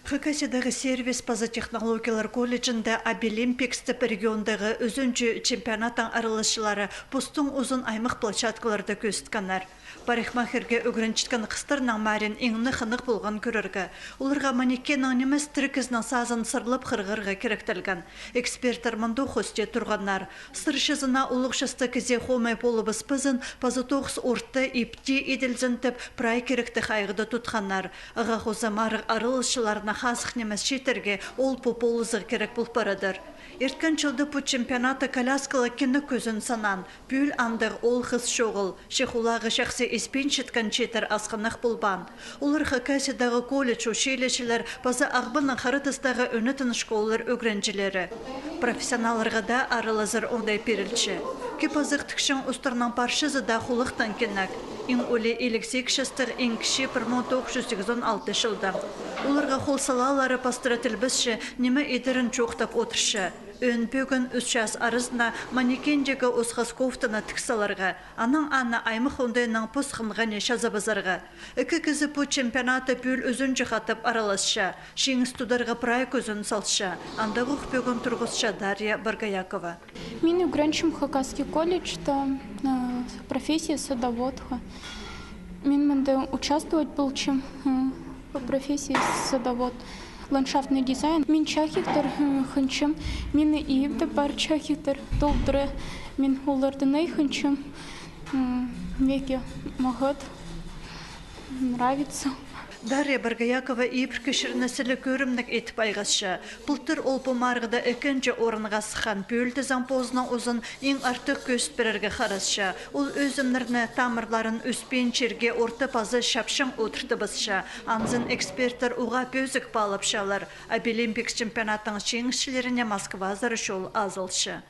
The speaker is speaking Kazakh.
Хакасиядағы сервис база технологиялар колледжінде Обилимпикстіп региондағы өзінші чемпионаттың арылышылары пустың ұзын аймақ площадкаларда көсітканар. Парикмахерге өгірінчіткен қыстырнан мәрін еңіні қынық болған көріргі. Оларға манекенің немес түркізінің сазын сырлып қырғырға керектілген. Эксперттер мұнды қосте тұрғанар. Сыршызына ұлықшысты кізе қомай полыбыз пызын пазытоқс орты ипти еделзінтіп прай керекті қайғыды тұтқанар. Ыға қозамарық арылышыларына хасық немес шетерге ол пополызығы керек бұл парадыр. Ерткан жылды бұл чемпионаты коляскалы кені көзін санан, бүл андық ол қыз шоғыл, шехулағы шақсы еспен шеткан четер асқынық болбан. Олар Хакасиядағы колледж училищелер, база ағбының қарытыстағы өнітін школалар өгренжілері. Профессионаларға да арылазыр ондай перілші. Кепазық түкшін ұстырнан паршызы да құлықтан кеннәк. Ең оле еліксек шыстық ең кіші 1986 жылда. Оларға қолсалалары пастыратылбізші немі едірін жоқтап отыршы. Өн бөгін 3 жас арызына манекендегі осқас кофтына тіксаларға, аның аны аймық ондайының пұсқынғаны шазабазарға. Үкі кізі бұл чемпионаты бүл өзін жығатып араласша, шеңіз тұдарға прай көзін салша, андағық бөгін тұрғызша Дарья Баргаякова. Мен үгренчим Хакасский колледж, профессия садоводха. Мен мінде участвовать был чем по профессии садовод. Ландшафтный дизайн. Мен чахиктер хынчым, мен и бар чахиктер толдыры. Мен олардыны хынчым, веке мағыт, нравится. Дарья Баргаякова ибір кішірнесілі көрімнік етіп айғасшы. Бұлтыр ол бұмарғыда әкінже орынға сықан бөлді зампозына ұзын ең артық көст бірерге қарасшы. Ол өзімдеріне тамырларын өспен черге орты пазы шапшың отырды бізші. Анзын эксперттер уға бөзік балапшалар. Обилимпикс чемпионаттың шеңішілеріне Москва зарышол азылшы.